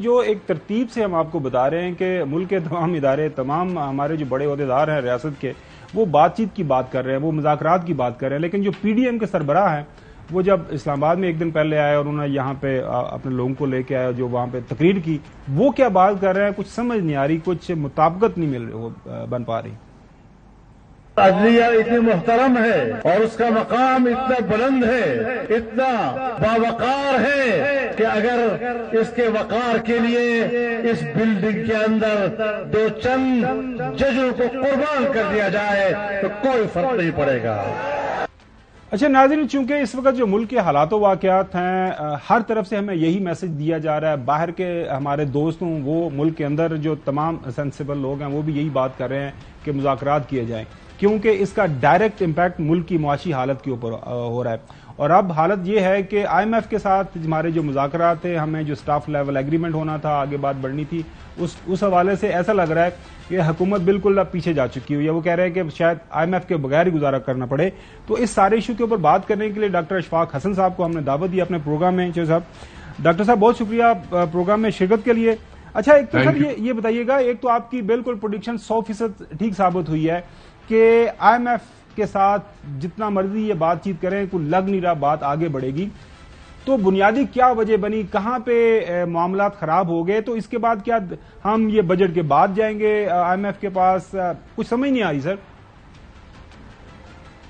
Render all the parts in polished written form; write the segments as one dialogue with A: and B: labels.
A: جو ایک ترتیب سے ہم آپ کو بتا رہے ہیں کہ ملک کے تمام ادارے، تمام ہمارے جو بڑے عہدیدار ہیں ریاست کے، وہ بات چیت کی بات کر رہے ہیں، وہ مذاکرات کی بات کر رہے ہیں، لیکن جو پی ڈی ایم کے سربراہ ہیں وہ جب اسلام آباد میں ایک دن پہلے آئے اور انہوں نے یہاں پہ اپنے لوگوں کو لے کے آئے جو وہاں پہ تقریر کی، وہ کیا بات کر رہے ہیں کچھ سمجھ نہیں آ رہی، کچھ مطابقت نہیں بن پا رہی۔
B: عدلیہ اتنی محترم ہے اور اس کا مقام اتنا بلند ہے، اتنا باوقار ہے کہ اگر اس کے وقار کے لیے اس بلڈنگ کے اندر دو چند ججوں کو قربان کر دیا جائے تو کوئی فرق نہیں پڑے گا۔
A: اچھا ناظرین، چونکہ اس وقت جو ملک کے حالات و واقعات ہیں، ہر طرف سے ہمیں یہی میسج دیا جا رہا ہے، باہر کے ہمارے دوست ہوں، وہ ملک کے اندر جو تمام سینسیبل لوگ ہیں وہ بھی یہی بات کر رہے ہیں کہ مذاکرات کیے جائیں، کیونکہ اس کا ڈائریکٹ امپیکٹ ملک کی معاشی حالت کے اوپر ہو رہا ہے۔ اور اب حالت یہ ہے کہ آئی ایم ایف کے ساتھ ہمارے جو مذاکرات تھے، ہمیں جو سٹاف لیول ایگریمنٹ ہونا تھا، آگے بات بڑھنی تھی، اس حوالے سے ایسا لگ رہا ہے کہ حکومت بالکل اب پیچھے جا چکی ہوئی ہے۔ وہ کہہ رہے ہیں کہ شاید آئی ایم ایف کے بغیر ہی گزارا کرنا پڑے۔ تو اس سارے ایشو کے اوپر بات کرنے کے لیے ڈاکٹر اشفاق حسن صاحب کو ہم نے دعوت دی اپنے پروگرام میں۔ چودھری صاحب، ڈاکٹر صاحب بہت شکریہ پروگرام میں شرکت کے لیے۔ اچھا ایک تو سر یہ بتائیے گا، ایک تو آپ کی بالکل پروڈکشن 100% ٹھیک ثابت ہوئی ہے کہ آئی ایم ایف کے ساتھ جتنا مرضی یہ بات چیت کریں کوئی لگ نہیں رہا بات آگے بڑھے گی، تو بنیادی کیا وجہ بنی، کہاں پہ معاملات خراب ہو گئے؟ تو اس کے بعد کیا ہم یہ بجٹ کے بعد جائیں گے آئی ایم ایف کے پاس؟ کچھ سمجھ نہیں آ رہی سر۔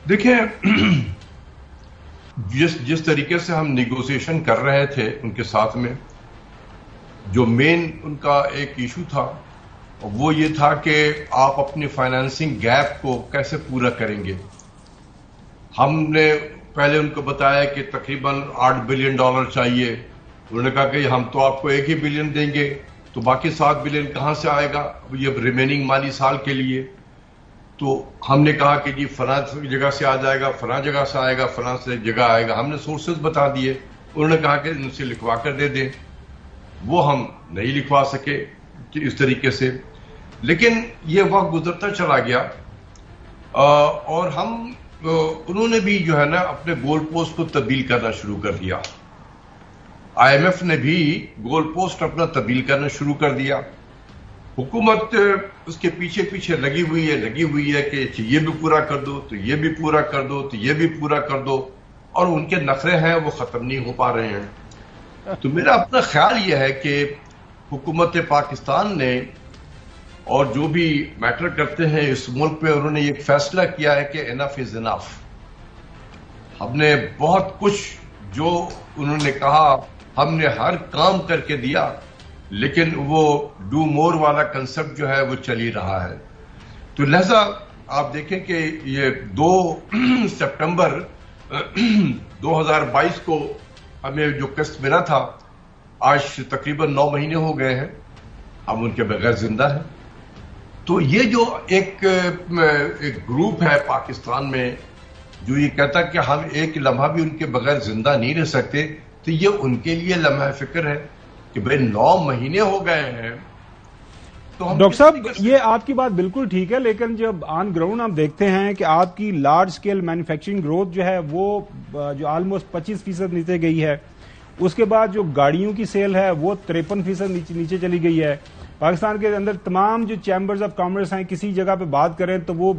C: دیکھیں، جس طریقے سے ہم نیگوسیشن کر رہے تھے ان کے ساتھ میں، جو مین ان کا ایک ایشو تھا وہ یہ تھا کہ آپ اپنی فائنانسنگ گیپ کو کیسے پورا کریں گے۔ ہم نے پہلے ان کو بتایا کہ تقریباً $8 بلین چاہیے، انہوں نے کہا کہ ہم تو آپ کو 1 ہی بلین دیں گے، تو باقی 7 بلین کہاں سے آئے گا یہ ریمیننگ مالی سال کے لیے؟ تو ہم نے کہا کہ جی فلاں جگہ سے آ جائے گا، فلاں جگہ سے آئے گا، فلاں سے جگہ آئے گا، ہم نے سورسز بتا دیے، انہوں نے کہا کہ ان سے لکھوا کر دے دیں، وہ ہم نہیں لکھوا سکے اس طریقے سے۔ لیکن یہ وقت گزرتا چلا گیا اور انہوں نے بھی جو ہے نا اپنے گول پوسٹ کو تبدیل کرنا شروع کر دیا، آئی ایم ایف نے بھی گول پوسٹ اپنا تبدیل کرنا شروع کر دیا۔ حکومت اس کے پیچھے پیچھے لگی ہوئی ہے کہ یہ بھی پورا کر دو تو یہ بھی پورا کر دو تو یہ بھی پورا کر دو، اور ان کے نخرے ہیں وہ ختم نہیں ہو پا رہے ہیں۔ تو میرا اپنا خیال یہ ہے کہ حکومت پاکستان نے اور جو بھی میٹر کرتے ہیں اس ملک پہ، انہوں نے یہ فیصلہ کیا ہے کہ انف از انف۔ ہم نے بہت کچھ جو انہوں نے کہا ہم نے ہر کام کر کے دیا، لیکن وہ ڈو مور والا کنسپٹ جو ہے وہ چل ہی رہا ہے۔ تو لہذا آپ دیکھیں کہ یہ 2 سپٹمبر 2022 کو ہمیں جو قسط ملا تھا، آج تقریباً 9 مہینے ہو گئے ہیں، ہم ان کے بغیر زندہ ہیں۔ تو یہ جو ایک گروپ ہے پاکستان میں جو یہ کہتا کہ ہم ایک لمحہ بھی ان کے بغیر زندہ نہیں رہ سکتے، تو یہ ان کے لیے لمحہ فکر ہے کہ بھئی 9 مہینے ہو گئے ہیں۔
A: ڈاکٹر صاحب یہ آپ کی بات بالکل ٹھیک ہے، لیکن جب آن گراؤنڈ ہم دیکھتے ہیں کہ آپ کی لارج سکیل مینوفیکچرنگ گروتھ جو ہے وہ جو آلموسٹ 25% نیچے گئی ہے، اس کے بعد جو گاڑیوں کی سیل ہے وہ 53% نیچے چلی گئی ہے۔ پاکستان کے اندر تمام جو چیمبرز آف کامرس ہیں کسی جگہ پہ بات کریں تو وہ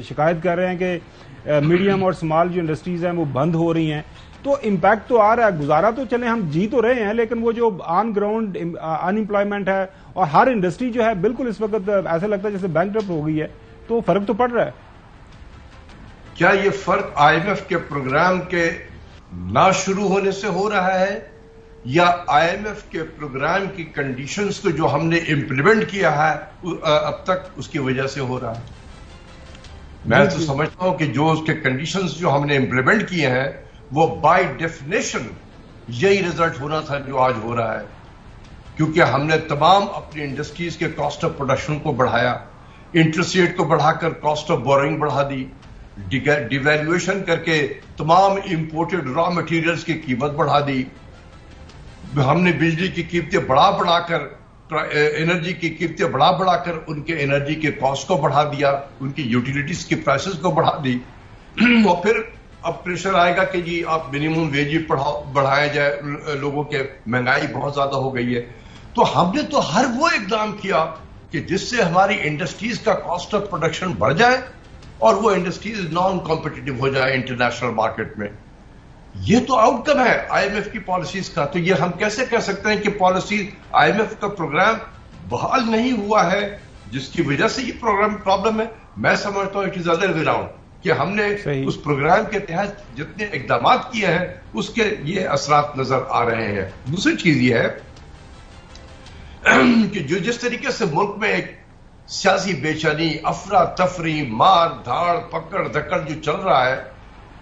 A: شکایت کر رہے ہیں کہ میڈیم اور سمال جو انڈسٹریز ہیں وہ بند ہو رہی ہیں۔ تو امپیکٹ تو آ رہا ہے، گزارا تو چلیں ہم جی تو رہے ہیں، لیکن وہ جو آن گراؤنڈ ان امپلائمنٹ ہے اور ہر انڈسٹری جو ہے بالکل اس وقت ایسا لگتا ہے جیسے بینکرپٹ ہو گئی ہے، تو فرق تو پڑ رہا ہے۔
C: کیا یہ فرق آئی ایم ایف کے پروگرام کے نہ شروع ہونے سے ہو رہا ہے، یا آئی ایم ایف کے پروگرام کی کنڈیشنز کو جو ہم نے امپلیمنٹ کیا ہے اب تک اس کی وجہ سے ہو رہا ہے؟ میں تو سمجھتا ہوں کہ جو اس کے کنڈیشنز جو ہم نے امپلیمنٹ کیے ہیں وہ بائی ڈیفینیشن یہی رزلٹ ہونا تھا جو آج ہو رہا ہے، کیونکہ ہم نے تمام اپنی انڈسٹریز کے کاسٹ آف پروڈکشن کو بڑھایا، انٹرسٹ ریٹ کو بڑھا کر کاسٹ آف بورنگ بڑھا دی، ڈیویلویشن کر کے تمام امپورٹڈ را مٹیریلز کی قیمت بڑھا دی، ہم نے بجلی کی قیمتیں بڑھا کر انرجی کی قیمتیں بڑھا کر ان کے انرجی کے کاسٹ کو بڑھا دیا، ان کی یوٹیلیٹیز کی پرائسز کو بڑھا دی، اور پھر اب پریشر آئے گا کہ جی آپ منیمم ویج بڑھائے جائے، لوگوں کے مہنگائی بہت زیادہ ہو گئی ہے۔ تو ہم نے تو ہر وہ اقدام کیا کہ جس سے ہماری انڈسٹریز کا کاسٹ آف پروڈکشن بڑھ جائے اور وہ انڈسٹریز نان کمپٹیٹو ہو جائے انٹرنیشنل مارکیٹ میں. یہ تو آؤٹ کم ہے آئی ایم ایف کی پالیسیز کا. تو یہ ہم کیسے کہہ سکتے ہیں کہ پالیسی آئی ایم ایف کا پروگرام بحال نہیں ہوا ہے جس کی وجہ سے یہ پروگرام پرابلم ہے؟ میں سمجھتا ہوں it is other way round کہ ہم نے اس پروگرام کے تحت جتنے اقدامات کیے ہیں اس کے یہ اثرات نظر آ رہے ہیں. دوسری چیز یہ ہے کہ جو جس طریقے سے ملک میں ایک سیاسی بے چینی، افراتفری، مار دھاڑ، پکڑ دھکڑ جو چل رہا ہے،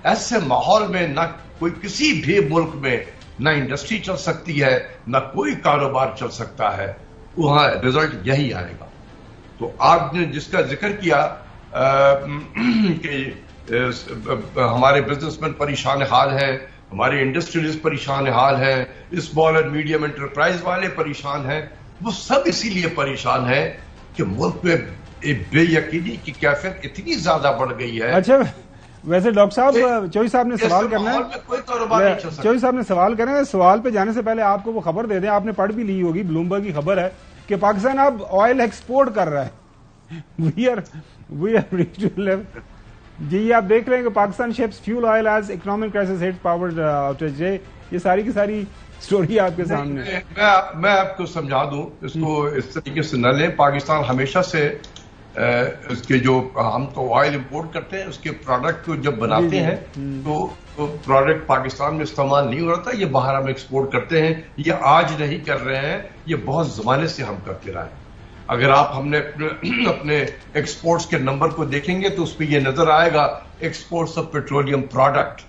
C: ایسے ماحول میں نہ کوئی کسی بھی ملک میں نہ انڈسٹری چل سکتی ہے نہ کوئی کاروبار چل سکتا ہے. وہاں رزلٹ یہی آئے گا. تو آپ نے جس کا ذکر کیا کہ ہمارے بزنس مین پریشان حال ہیں، ہمارے انڈسٹریز پریشان حال ہیں، اسمال اینڈ میڈیم انٹرپرائز والے پریشان ہیں، وہ سب اسی لیے پریشان ہیں کہ ملک میں بے یقینی کی کیفیت اتنی زیادہ بڑھ گئی ہے.
A: اچھا ویسے ڈاکٹر صاحب چوئی صاحب نے سوال کرنا ہے،
C: کوئی کاروبار نہیں چل سکتا.
A: چوئی صاحب نے سوال کرنا ہے. سوال پہ جانے سے پہلے آپ کو وہ خبر دے دیں، آپ نے پڑھ بھی لی ہوگی، بلومبرگ کی خبر ہے کہ پاکستان اب آئل ایکسپورٹ کر رہا ہے. وی آر جی آپ دیکھ رہے ہیں کہ Pakistan ships fuel oil as economic crisis hit power outage. یہ ساری کی ساری سٹوری آپ کے سامنے.
C: میں آپ کو سمجھا دوں، اس کو اس طریقے سے نہ لیں. پاکستان ہمیشہ سے اس کے جو ہم تو آئل امپورٹ کرتے ہیں، اس کے پروڈکٹ کو جب بناتے ہیں تو پروڈکٹ پاکستان میں استعمال نہیں ہو رہا تھا، یہ باہر ہم ایکسپورٹ کرتے ہیں. یہ آج نہیں کر رہے ہیں، یہ بہت زمانے سے ہم کرتے رہے. اگر آپ ہم نے اپنے ایکسپورٹس کے نمبر کو دیکھیں گے تو اس پہ یہ نظر آئے گا ایکسپورٹس آف پیٹرولیم پروڈکٹ